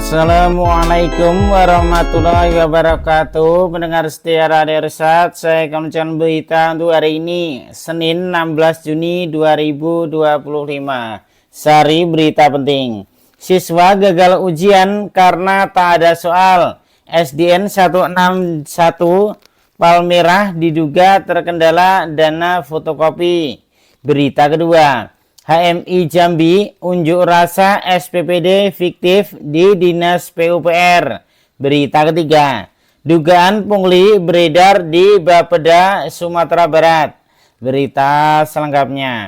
Assalamualaikum warahmatullahi wabarakatuh. Pendengar setia Radio Irsad, saya akan membacakan berita untuk hari ini, Senin 16 Juni 2025. Sari berita penting. Siswa gagal ujian karena tak ada soal. SDN 161 Palmerah diduga terkendala dana fotokopi. Berita kedua. HMI Jambi unjuk rasa SPPD fiktif di Dinas PUPR. Berita ketiga. Dugaan pungli beredar di Bapeda, Sumatera Barat. Berita selengkapnya.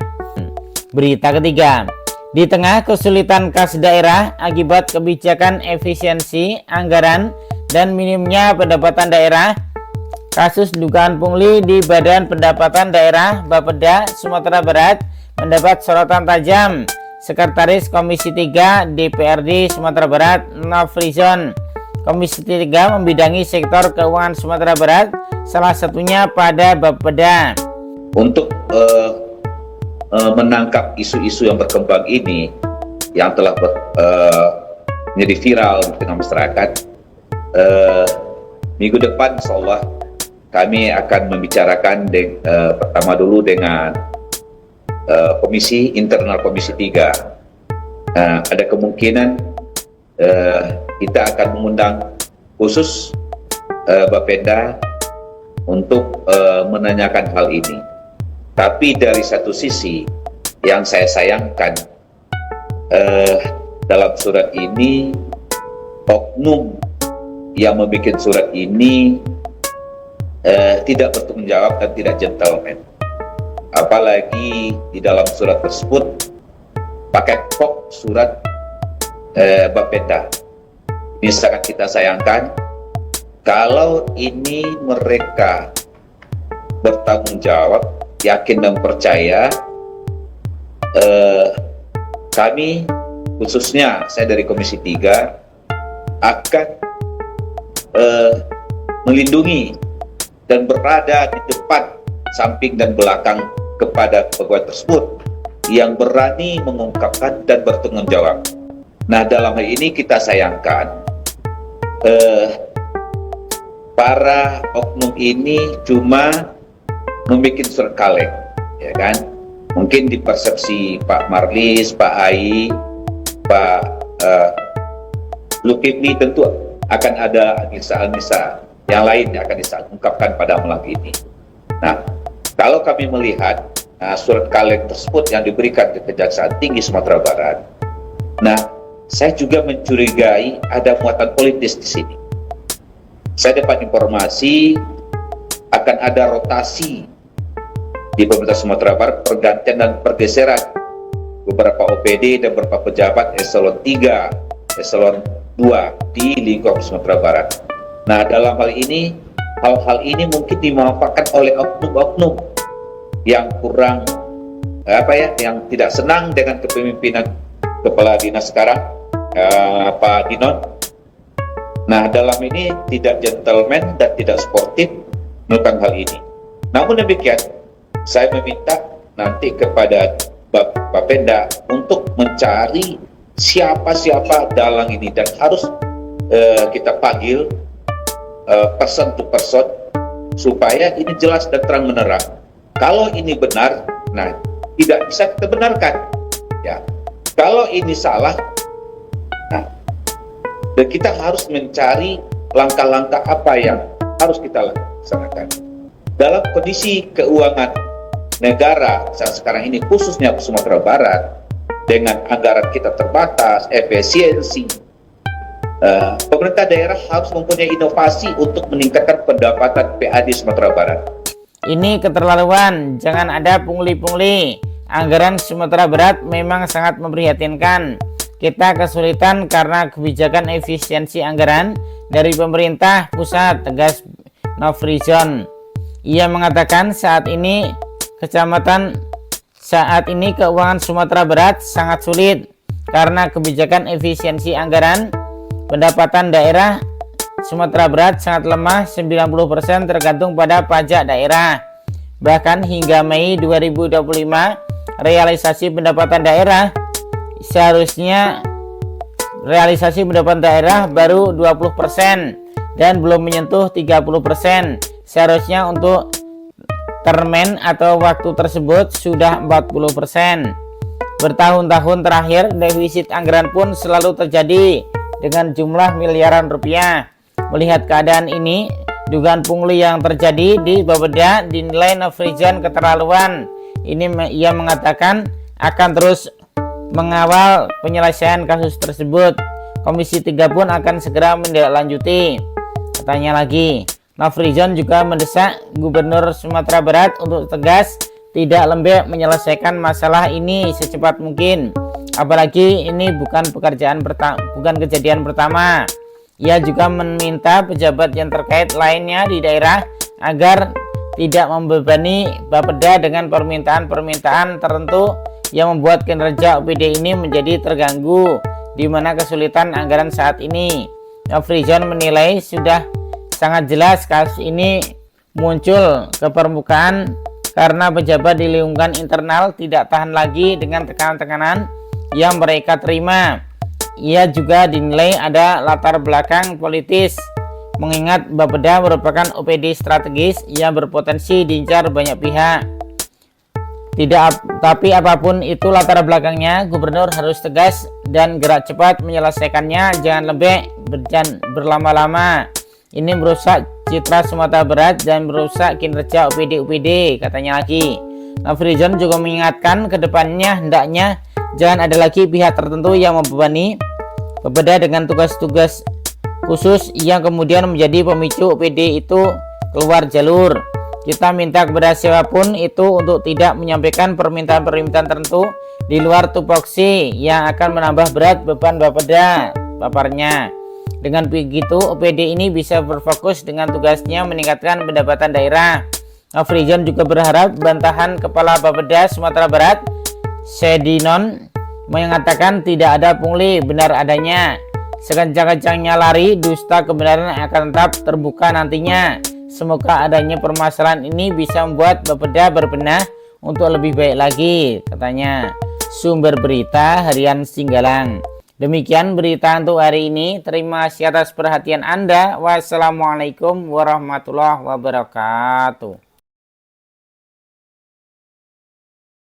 Berita ketiga. Di tengah kesulitan kas daerah akibat kebijakan efisiensi anggaran dan minimnya pendapatan daerah, kasus dugaan pungli di Badan Pendapatan Daerah Bapeda, Sumatera Barat mendapat sorotan tajam. Sekretaris Komisi 3 DPRD Sumatera Barat, Nofrizon. Komisi 3 membidangi sektor keuangan Sumatera Barat, salah satunya pada Bapeda. Untuk menangkap isu-isu yang berkembang ini, yang telah menjadi viral di tengah masyarakat, minggu depan insyaallah kami akan membicarakan pertama dulu dengan Komisi Internal Komisi 3. Ada kemungkinan kita akan mengundang khusus Bapeda untuk menanyakan hal ini. Tapi dari satu sisi yang saya sayangkan, dalam surat ini oknum yang membuat surat ini tidak bertanggung jawab dan tidak gentleman. Apalagi di dalam surat tersebut pakai kop surat Bapeda. Ini sangat kita sayangkan. Kalau ini mereka bertanggung jawab, yakin dan percaya, kami khususnya saya dari Komisi 3 akan melindungi dan berada di depan, samping dan belakang kepada pegawai tersebut yang berani mengungkapkan dan bertanggung jawab. Nah, dalam hal ini kita sayangkan para oknum ini cuma membuat surat kaleng, ya kan? Mungkin di persepsi Pak Marlis, Pak Ai, Pak Lukifli tentu akan ada anissa-anissa yang lain yang akan diungkapkan pada malam ini. Nah, kalau kami melihat surat kaleng tersebut yang diberikan ke Kejaksaan Tinggi Sumatera Barat, nah, saya juga mencurigai ada muatan politis di sini. Saya dapat informasi akan ada rotasi di pemerintah Sumatera Barat, pergantian dan pergeseran beberapa OPD dan beberapa pejabat eselon 3, eselon 2 di lingkup Sumatera Barat. Nah, dalam hal ini, hal-hal ini mungkin dimanfaatkan oleh oknum-oknum yang kurang yang tidak senang dengan kepemimpinan kepala dinas sekarang, Pak Dinon. Nah, dalam ini tidak gentleman dan tidak sportif melakukan hal ini. Namun demikian, saya meminta nanti kepada Bapeda untuk mencari siapa-siapa dalang ini dan harus kita panggil person to person supaya ini jelas dan terang menerang. Kalau ini benar, nah, tidak bisa kita benarkan, ya. Kalau ini salah, nah, dan kita harus mencari langkah-langkah apa yang harus kita laksanakan dalam kondisi keuangan negara saat sekarang ini, khususnya Sumatera Barat, dengan anggaran kita terbatas, efisiensi. Pemerintah daerah harus mempunyai inovasi untuk meningkatkan pendapatan PAD Sumatera Barat. Ini keterlaluan, jangan ada pungli-pungli. Anggaran Sumatera Barat memang sangat memprihatinkan. Kita kesulitan karena kebijakan efisiensi anggaran dari pemerintah pusat, tegas Nofrizon. Ia mengatakan saat ini keuangan Sumatera Barat sangat sulit karena kebijakan efisiensi anggaran. Pendapatan daerah Sumatera Barat sangat lemah, 90% tergantung pada pajak daerah. Bahkan hingga Mei 2025, realisasi pendapatan daerah seharusnya realisasi pendapatan daerah baru 20% dan belum menyentuh 30%. Seharusnya untuk termen atau waktu tersebut sudah 40%. Bertahun-tahun terakhir defisit anggaran pun selalu terjadi dengan jumlah miliaran rupiah. Melihat keadaan ini, dugaan pungli yang terjadi di Bapeda dinilai Nofrijan keterlaluan. Ini ia mengatakan akan terus mengawal penyelesaian kasus tersebut. Komisi 3 pun akan segera menindaklanjuti. Katanya lagi, Nofrijan juga mendesak Gubernur Sumatera Barat untuk tegas tidak lembek menyelesaikan masalah ini secepat mungkin. Apalagi ini bukan kejadian pertama. Ia juga meminta pejabat yang terkait lainnya di daerah agar tidak membebani Bapeda dengan permintaan-permintaan tertentu yang membuat kinerja OPD ini menjadi terganggu, di mana kesulitan anggaran saat ini. Nofrijan menilai sudah sangat jelas kasus ini muncul ke permukaan karena pejabat di lingkungan internal tidak tahan lagi dengan tekanan-tekanan yang mereka terima. Ia juga dinilai ada latar belakang politis, mengingat Bapeda merupakan OPD strategis yang berpotensi diincar banyak pihak. Tapi apapun itu latar belakangnya, gubernur harus tegas dan gerak cepat menyelesaikannya, jangan lembek dan berlama-lama. Ini merusak citra Sumatera Barat dan merusak kinerja OPD, katanya lagi. Nofrijan juga mengingatkan ke depannya hendaknya jangan ada lagi pihak tertentu yang membebani Bapeda dengan tugas-tugas khusus yang kemudian menjadi pemicu OPD itu keluar jalur. Kita minta kepada siapapun itu untuk tidak menyampaikan permintaan-permintaan tertentu di luar tupoksi yang akan menambah berat beban Bapeda, paparnya. Dengan begitu, OPD ini bisa berfokus dengan tugasnya meningkatkan pendapatan daerah. Nofrijan juga berharap bantahan Kepala Bapeda Sumatera Barat, Sedinon, mengatakan tidak ada pungli, benar adanya. Sekencang-kencangnya lari, dusta kebenaran akan tetap terbuka nantinya. Semoga adanya permasalahan ini bisa membuat Bapeda berbenah untuk lebih baik lagi, katanya. Sumber berita Harian Singgalang. Demikian berita untuk hari ini. Terima kasih atas perhatian Anda. Wassalamualaikum warahmatullahi wabarakatuh.